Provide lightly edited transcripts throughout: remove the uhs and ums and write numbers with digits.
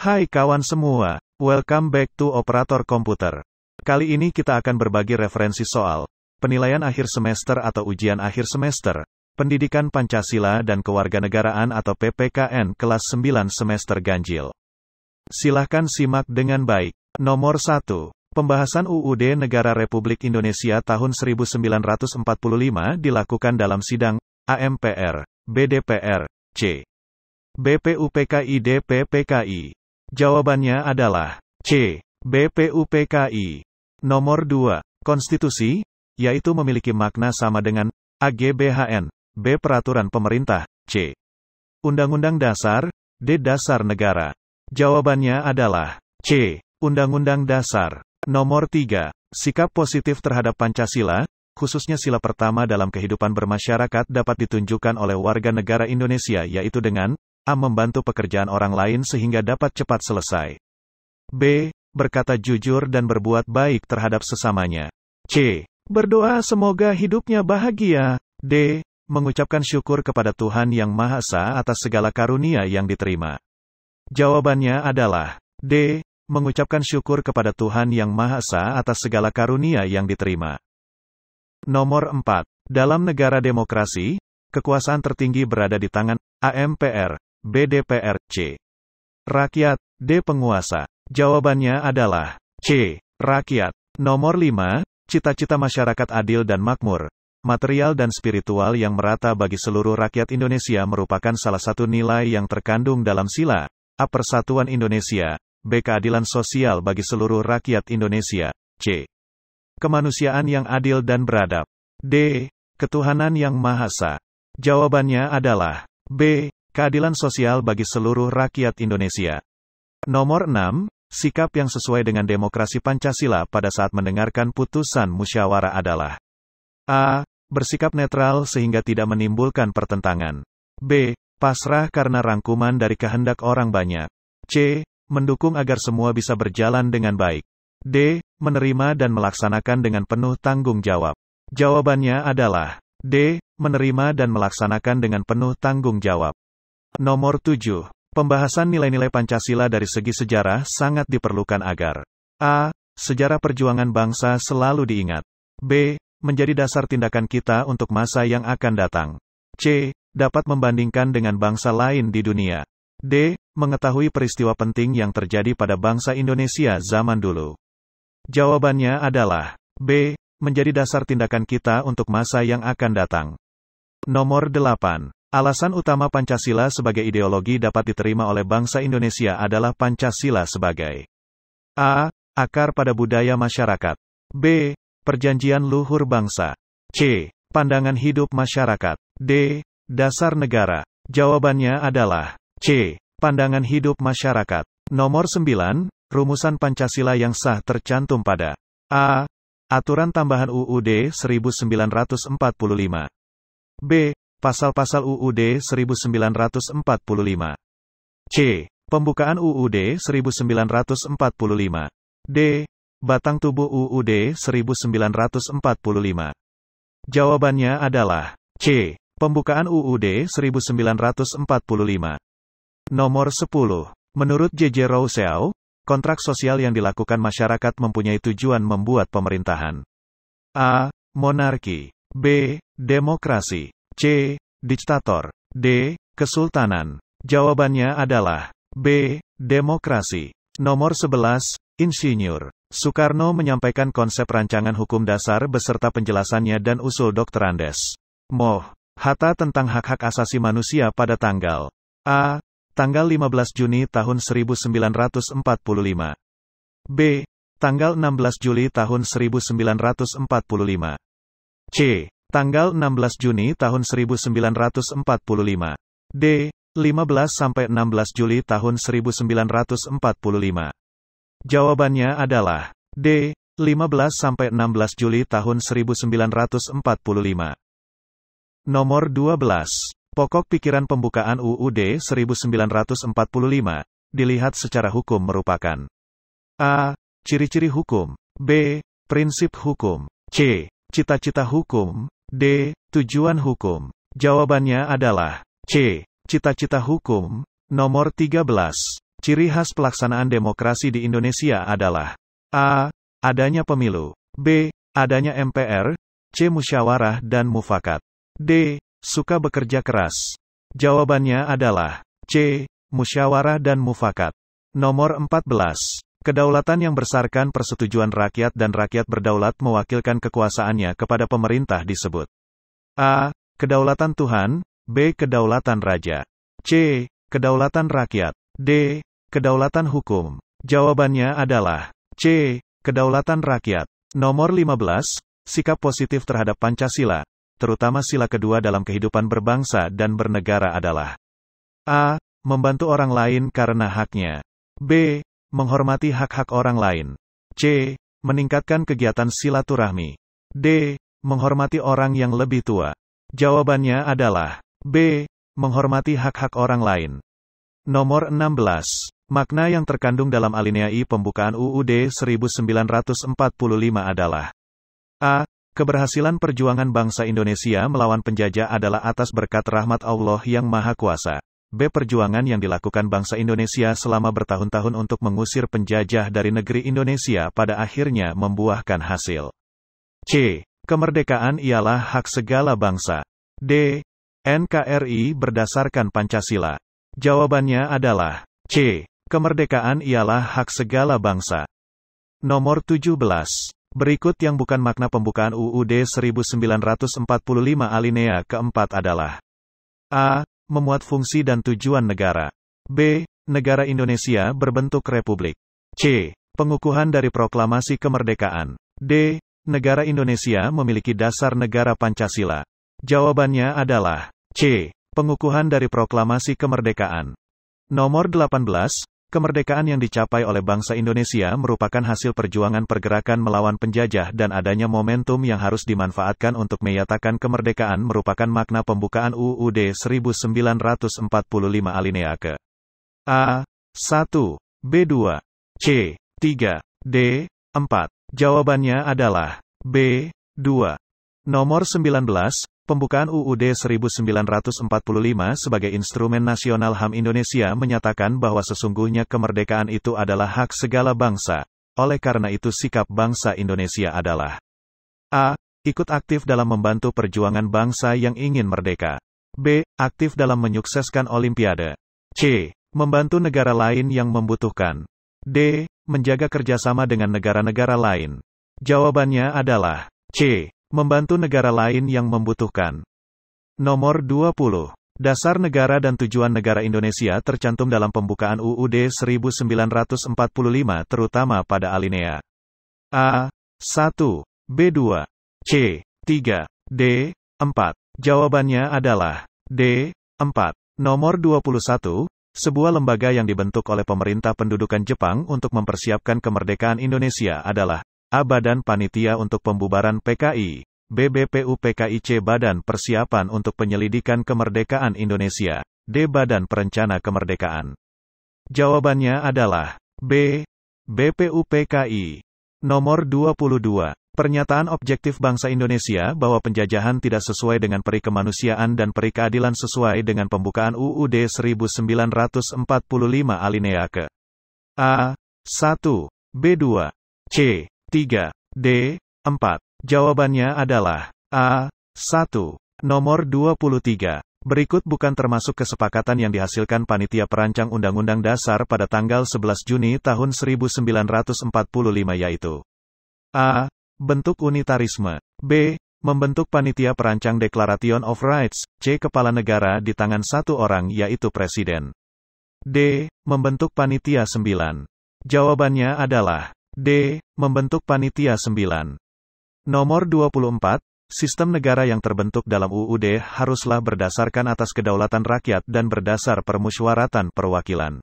Hai kawan semua, welcome back to Operator Komputer. Kali ini kita akan berbagi referensi soal penilaian akhir semester atau ujian akhir semester, pendidikan Pancasila dan kewarganegaraan atau PPKN kelas 9 semester ganjil. Silahkan simak dengan baik. Nomor 1. Pembahasan UUD Negara Republik Indonesia tahun 1945 dilakukan dalam sidang AMPR, BDPR, C. BPUPKI-DPPKI. Jawabannya adalah C. BPUPKI. Nomor 2. Konstitusi, yaitu memiliki makna sama dengan A. GBHN, B. Peraturan Pemerintah, C. Undang-Undang Dasar, D. Dasar Negara. Jawabannya adalah C. Undang-Undang Dasar. Nomor 3. Sikap positif terhadap Pancasila, khususnya sila pertama dalam kehidupan bermasyarakat dapat ditunjukkan oleh warga negara Indonesia yaitu dengan A. Membantu pekerjaan orang lain sehingga dapat cepat selesai. B. Berkata jujur dan berbuat baik terhadap sesamanya. C. Berdoa semoga hidupnya bahagia. D. Mengucapkan syukur kepada Tuhan Yang Maha Esa atas segala karunia yang diterima. Jawabannya adalah D. Mengucapkan syukur kepada Tuhan Yang Maha Esa atas segala karunia yang diterima. Nomor 4. Dalam negara demokrasi, kekuasaan tertinggi berada di tangan AMPR, BDPR, C. Rakyat, D. Penguasa. Jawabannya adalah C. Rakyat. Nomor 5. Cita-cita masyarakat adil dan makmur, material dan spiritual yang merata bagi seluruh rakyat Indonesia merupakan salah satu nilai yang terkandung dalam sila A. Persatuan Indonesia, B. Keadilan sosial bagi seluruh rakyat Indonesia, C. Kemanusiaan yang adil dan beradab, D. Ketuhanan yang Maha Esa. Jawabannya adalah B. Keadilan sosial bagi seluruh rakyat Indonesia. Nomor 6. Sikap yang sesuai dengan demokrasi Pancasila pada saat mendengarkan putusan musyawarah adalah A. Bersikap netral sehingga tidak menimbulkan pertentangan. B. Pasrah karena rangkuman dari kehendak orang banyak. C. Mendukung agar semua bisa berjalan dengan baik. D. Menerima dan melaksanakan dengan penuh tanggung jawab. Jawabannya adalah D. Menerima dan melaksanakan dengan penuh tanggung jawab. Nomor 7. Pembahasan nilai-nilai Pancasila dari segi sejarah sangat diperlukan agar A. Sejarah perjuangan bangsa selalu diingat. B. Menjadi dasar tindakan kita untuk masa yang akan datang. C. Dapat membandingkan dengan bangsa lain di dunia. D. Mengetahui peristiwa penting yang terjadi pada bangsa Indonesia zaman dulu. Jawabannya adalah B. Menjadi dasar tindakan kita untuk masa yang akan datang. Nomor 8. Alasan utama Pancasila sebagai ideologi dapat diterima oleh bangsa Indonesia adalah Pancasila sebagai A. Akar pada budaya masyarakat. B. Perjanjian luhur bangsa. C. Pandangan hidup masyarakat. D. Dasar negara. Jawabannya adalah C. Pandangan hidup masyarakat. Nomor 9. Rumusan Pancasila yang sah tercantum pada A. Aturan Tambahan UUD 1945. B. Pasal-pasal UUD 1945. C. Pembukaan UUD 1945. D. Batang tubuh UUD 1945. Jawabannya adalah C. Pembukaan UUD 1945. Nomor 10. Menurut J.J. Rousseau, kontrak sosial yang dilakukan masyarakat mempunyai tujuan membuat pemerintahan A. Monarki. B. Demokrasi. C. Diktator. D. Kesultanan. Jawabannya adalah B. Demokrasi. Nomor 11. Insinyur Soekarno menyampaikan konsep rancangan hukum dasar beserta penjelasannya dan usul Dr. Andes Moh Hatta tentang hak-hak asasi manusia pada tanggal A. Tanggal 15 Juni tahun 1945. B. Tanggal 16 Juli tahun 1945. C. Tanggal 16 Juni tahun 1945. D. 15-16 Juli tahun 1945. Jawabannya adalah D. 15-16 Juli tahun 1945. Nomor 12. Pokok pikiran pembukaan UUD 1945, dilihat secara hukum merupakan A. Ciri-ciri hukum. B. Prinsip hukum. C. Cita-cita hukum. D. Tujuan hukum. Jawabannya adalah C. Cita-cita hukum. Nomor 13. Ciri khas pelaksanaan demokrasi di Indonesia adalah A. Adanya pemilu. B. Adanya MPR. C. Musyawarah dan mufakat. D. Suka bekerja keras. Jawabannya adalah C. Musyawarah dan mufakat. Nomor 14. Kedaulatan yang bersarkan persetujuan rakyat dan rakyat berdaulat mewakilkan kekuasaannya kepada pemerintah disebut A. Kedaulatan Tuhan. B. Kedaulatan Raja. C. Kedaulatan Rakyat. D. Kedaulatan Hukum. Jawabannya adalah C. Kedaulatan Rakyat. Nomor 15. Sikap positif terhadap Pancasila, terutama sila kedua dalam kehidupan berbangsa dan bernegara adalah A. Membantu orang lain karena haknya. B. Menghormati hak-hak orang lain. C. Meningkatkan kegiatan silaturahmi. D. Menghormati orang yang lebih tua. Jawabannya adalah B. Menghormati hak-hak orang lain. Nomor 16. Makna yang terkandung dalam alinea I pembukaan UUD 1945 adalah A. Keberhasilan perjuangan bangsa Indonesia melawan penjajah adalah atas berkat rahmat Allah yang Maha Kuasa. B. Perjuangan yang dilakukan bangsa Indonesia selama bertahun-tahun untuk mengusir penjajah dari negeri Indonesia pada akhirnya membuahkan hasil. C. Kemerdekaan ialah hak segala bangsa. D. NKRI berdasarkan Pancasila. Jawabannya adalah C. Kemerdekaan ialah hak segala bangsa. Nomor 17. Berikut yang bukan makna pembukaan UUD 1945 alinea keempat adalah A. Memuat fungsi dan tujuan negara. B. Negara Indonesia berbentuk republik. C. Pengukuhan dari proklamasi kemerdekaan. D. Negara Indonesia memiliki dasar negara Pancasila. Jawabannya adalah C. Pengukuhan dari proklamasi kemerdekaan. Nomor 18. Kemerdekaan yang dicapai oleh bangsa Indonesia merupakan hasil perjuangan pergerakan melawan penjajah dan adanya momentum yang harus dimanfaatkan untuk menyatakan kemerdekaan merupakan makna pembukaan UUD 1945 alinea ke A. 1. B2. C. 3. D. 4. Jawabannya adalah B. 2. Nomor 19. Pembukaan UUD 1945 sebagai instrumen nasional HAM Indonesia menyatakan bahwa sesungguhnya kemerdekaan itu adalah hak segala bangsa. Oleh karena itu sikap bangsa Indonesia adalah A. Ikut aktif dalam membantu perjuangan bangsa yang ingin merdeka. B. Aktif dalam menyukseskan Olimpiade. C. Membantu negara lain yang membutuhkan. D. Menjaga kerjasama dengan negara-negara lain. Jawabannya adalah C. Membantu negara lain yang membutuhkan. Nomor 20. Dasar negara dan tujuan negara Indonesia tercantum dalam pembukaan UUD 1945 terutama pada alinea A. 1. B2. C. 3. D. 4. Jawabannya adalah D. 4. Nomor 21. Sebuah lembaga yang dibentuk oleh pemerintah pendudukan Jepang untuk mempersiapkan kemerdekaan Indonesia adalah A. Badan Panitia untuk Pembubaran PKI. B. BPUPKI. Badan Persiapan untuk Penyelidikan Kemerdekaan Indonesia. D. Badan Perencana Kemerdekaan. Jawabannya adalah B. BPUPKI. Nomor 22. Pernyataan objektif bangsa Indonesia bahwa penjajahan tidak sesuai dengan peri kemanusiaan dan peri keadilan sesuai dengan pembukaan UUD 1945 alinea ke A. 1. B2. C. 3. D. 4. Jawabannya adalah A. 1. Nomor 23. Berikut bukan termasuk kesepakatan yang dihasilkan Panitia Perancang Undang-Undang Dasar pada tanggal 11 Juni tahun 1945 yaitu A. Bentuk unitarisme. B. Membentuk Panitia Perancang Declaration of Rights. C. Kepala negara di tangan satu orang yaitu Presiden. D. Membentuk Panitia 9. Jawabannya adalah D. Membentuk Panitia 9. Nomor 24. Sistem negara yang terbentuk dalam UUD haruslah berdasarkan atas kedaulatan rakyat dan berdasar permusyawaratan perwakilan.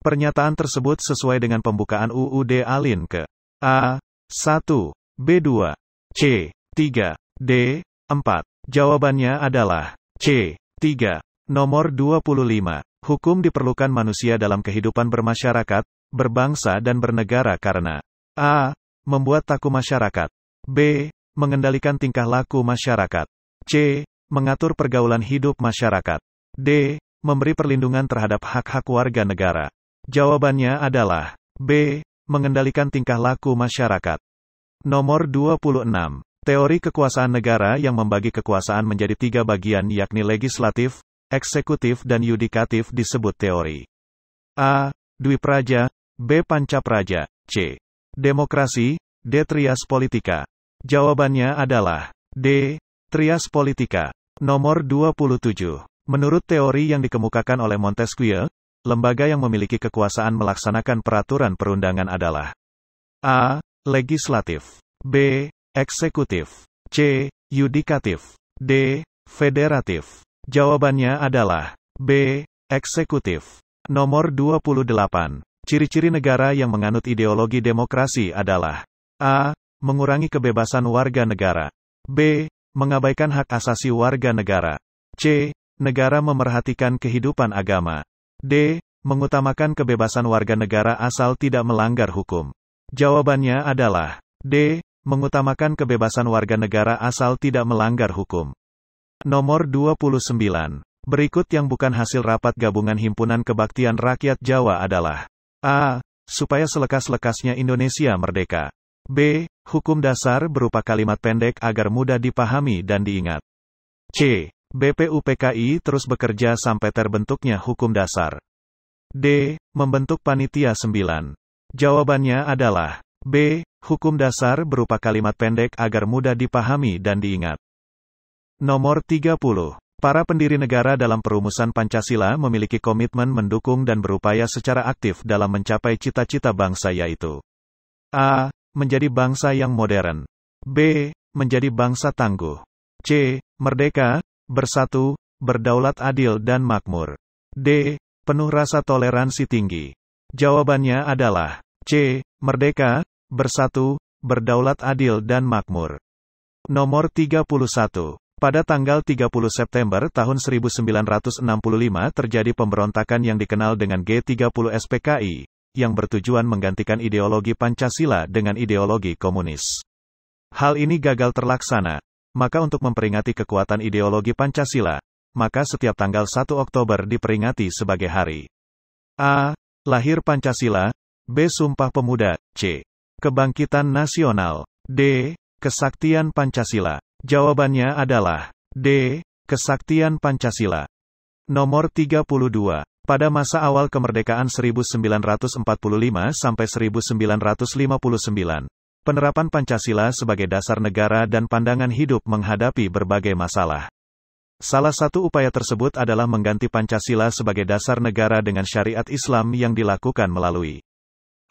Pernyataan tersebut sesuai dengan pembukaan UUD alin ke A. 1. B2. C. 3. D. 4. Jawabannya adalah C. 3. Nomor 25. Hukum diperlukan manusia dalam kehidupan bermasyarakat, berbangsa dan bernegara karena A. Membuat taku masyarakat. B. Mengendalikan tingkah laku masyarakat. C. Mengatur pergaulan hidup masyarakat. D. Memberi perlindungan terhadap hak-hak warga negara. Jawabannya adalah B. Mengendalikan tingkah laku masyarakat. Nomor 26. Teori kekuasaan negara yang membagi kekuasaan menjadi 3 bagian yakni legislatif, eksekutif dan yudikatif disebut teori A. Dwipraja, B. Pancapraja, C. Demokrasi, D. Trias politika. Jawabannya adalah D. Trias politika. Nomor 27. Menurut teori yang dikemukakan oleh Montesquieu, lembaga yang memiliki kekuasaan melaksanakan peraturan perundangan adalah A. Legislatif, B. Eksekutif, C. Yudikatif, D. Federatif. Jawabannya adalah B. Eksekutif. Nomor 28. Ciri-ciri negara yang menganut ideologi demokrasi adalah A. Mengurangi kebebasan warga negara, B. Mengabaikan hak asasi warga negara, C. Negara memerhatikan kehidupan agama, D. Mengutamakan kebebasan warga negara asal tidak melanggar hukum. Jawabannya adalah D. Mengutamakan kebebasan warga negara asal tidak melanggar hukum. Nomor 29. Berikut yang bukan hasil rapat gabungan Himpunan Kebaktian Rakyat Jawa adalah A. Supaya selekas-lekasnya Indonesia merdeka, B. Hukum dasar berupa kalimat pendek agar mudah dipahami dan diingat, C. BPUPKI terus bekerja sampai terbentuknya hukum dasar, D. Membentuk panitia 9. Jawabannya adalah B. Hukum dasar berupa kalimat pendek agar mudah dipahami dan diingat. Nomor 30. Para pendiri negara dalam perumusan Pancasila memiliki komitmen mendukung dan berupaya secara aktif dalam mencapai cita-cita bangsa yaitu A. Menjadi bangsa yang modern, B. Menjadi bangsa tangguh, C. Merdeka, bersatu, berdaulat adil dan makmur, D. Penuh rasa toleransi tinggi. Jawabannya adalah C. Merdeka, bersatu, berdaulat adil dan makmur. Nomor 31. Pada tanggal 30 September tahun 1965 terjadi pemberontakan yang dikenal dengan G30 SPKI, yang bertujuan menggantikan ideologi Pancasila dengan ideologi komunis. Hal ini gagal terlaksana, maka untuk memperingati kekuatan ideologi Pancasila, maka setiap tanggal 1 Oktober diperingati sebagai hari A. Lahir Pancasila, B. Sumpah Pemuda, C. Kebangkitan Nasional, D. Kesaktian Pancasila. Jawabannya adalah D. Kesaktian Pancasila. Nomor 32. Pada masa awal kemerdekaan 1945 sampai 1959, penerapan Pancasila sebagai dasar negara dan pandangan hidup menghadapi berbagai masalah. Salah satu upaya tersebut adalah mengganti Pancasila sebagai dasar negara dengan syariat Islam yang dilakukan melalui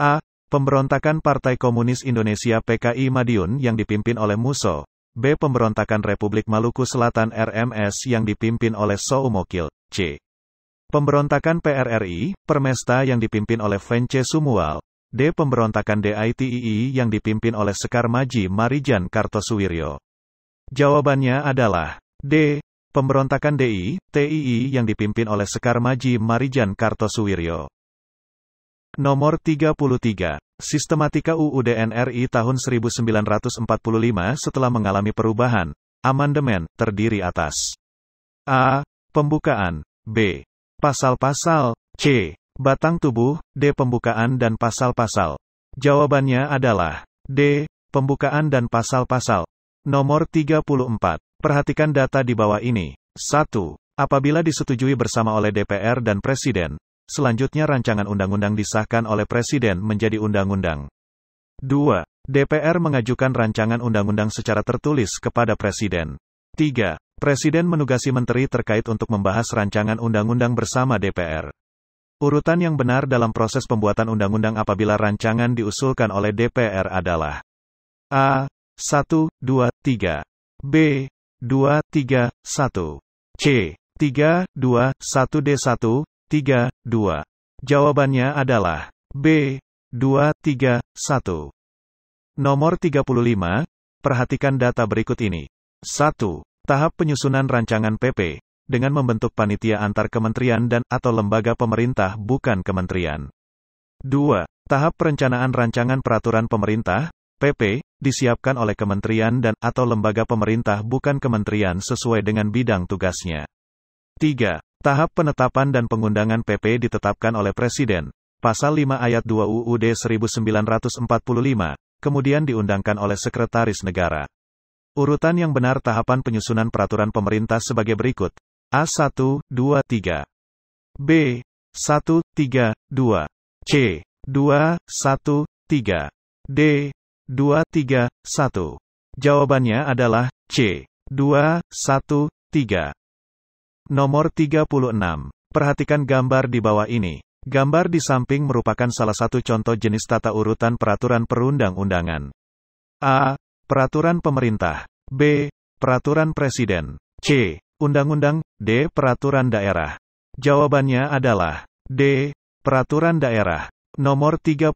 A. Pemberontakan Partai Komunis Indonesia PKI Madiun yang dipimpin oleh Musso, B. Pemberontakan Republik Maluku Selatan RMS yang dipimpin oleh Soumokil, C. Pemberontakan PRRI, Permesta yang dipimpin oleh Vence Sumual, D. Pemberontakan DITII yang dipimpin oleh Sekar Maji Marijan Kartosuwiryo. Jawabannya adalah D. Pemberontakan DITII yang dipimpin oleh Sekar Maji Marijan Kartosuwiryo. Nomor 33. Sistematika UUD NRI tahun 1945 setelah mengalami perubahan, amandemen, terdiri atas A. Pembukaan, B. Pasal-pasal, C. Batang tubuh, D. Pembukaan dan pasal-pasal. Jawabannya adalah D. Pembukaan dan pasal-pasal. Nomor 34. Perhatikan data di bawah ini. 1. Apabila disetujui bersama oleh DPR dan Presiden, selanjutnya rancangan undang-undang disahkan oleh Presiden menjadi undang-undang. 2. DPR mengajukan rancangan undang-undang secara tertulis kepada Presiden. 3. Presiden menugasi menteri terkait untuk membahas rancangan undang-undang bersama DPR. Urutan yang benar dalam proses pembuatan undang-undang apabila rancangan diusulkan oleh DPR adalah A. 1, 2, 3, B. 2, 3, 1, C. 3, 2, 1, D1, 3, 2. Jawabannya adalah B. 2, 3, 1. Nomor 35. Perhatikan data berikut ini. 1. Tahap penyusunan rancangan PP, dengan membentuk panitia antar kementerian dan atau lembaga pemerintah bukan kementerian. 2. Tahap perencanaan rancangan peraturan pemerintah, PP, disiapkan oleh kementerian dan atau lembaga pemerintah bukan kementerian sesuai dengan bidang tugasnya. 3. Tahap penetapan dan pengundangan PP ditetapkan oleh Presiden. Pasal 5 Ayat 2 UUD 1945, kemudian diundangkan oleh Sekretaris Negara. Urutan yang benar tahapan penyusunan peraturan pemerintah sebagai berikut. A1, 2, 3. B, 1, 3, 2. C, 2, 1, 3. D, 2, 3, 1. Jawabannya adalah C, 2, 1, 3. Nomor 36. Perhatikan gambar di bawah ini. Gambar di samping merupakan salah satu contoh jenis tata urutan peraturan perundang-undangan. A. Peraturan pemerintah. B. Peraturan presiden. C. Undang-undang. D. Peraturan daerah. Jawabannya adalah D. Peraturan daerah. Nomor 37.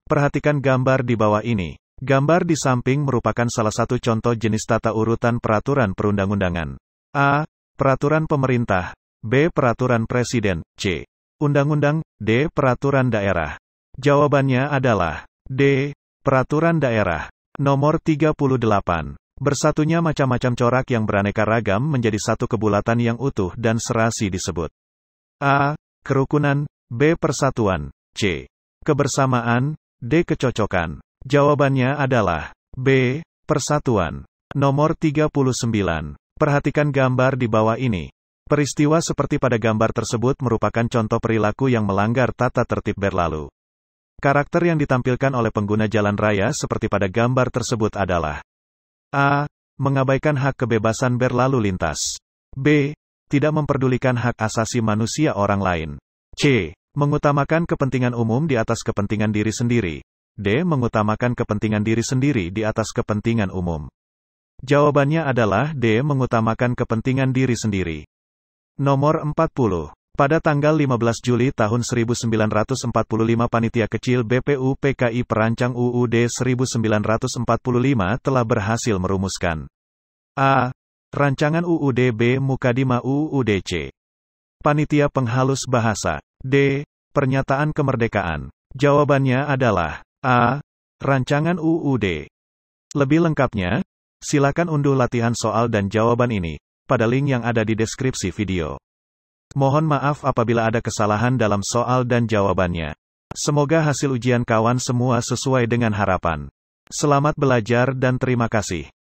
Perhatikan gambar di bawah ini. Gambar di samping merupakan salah satu contoh jenis tata urutan peraturan perundang-undangan. A. Peraturan pemerintah. B. Peraturan presiden. C. Undang-undang. D. Peraturan daerah. Jawabannya adalah D. Peraturan daerah. Nomor 38. Bersatunya macam-macam corak yang beraneka ragam menjadi satu kebulatan yang utuh dan serasi disebut A. Kerukunan. B. Persatuan. C. Kebersamaan. D. Kecocokan. Jawabannya adalah B. Persatuan. Nomor 39. Perhatikan gambar di bawah ini. Peristiwa seperti pada gambar tersebut merupakan contoh perilaku yang melanggar tata tertib berlalu. Karakter yang ditampilkan oleh pengguna jalan raya seperti pada gambar tersebut adalah A. Mengabaikan hak kebebasan berlalu lintas. B. Tidak memperdulikan hak asasi manusia orang lain. C. Mengutamakan kepentingan umum di atas kepentingan diri sendiri. D. Mengutamakan kepentingan diri sendiri di atas kepentingan umum. Jawabannya adalah D. Mengutamakan kepentingan diri sendiri. Nomor 40. Pada tanggal 15 Juli tahun 1945 Panitia Kecil BPU PKI perancang UUD 1945 telah berhasil merumuskan A. Rancangan UUD. B. Mukadimah UUD. C. Panitia Penghalus Bahasa. D. Pernyataan Kemerdekaan. Jawabannya adalah A. Rancangan UUD. Lebih lengkapnya, silakan unduh latihan soal dan jawaban ini pada link yang ada di deskripsi video. Mohon maaf apabila ada kesalahan dalam soal dan jawabannya. Semoga hasil ujian kawan semua sesuai dengan harapan. Selamat belajar dan terima kasih.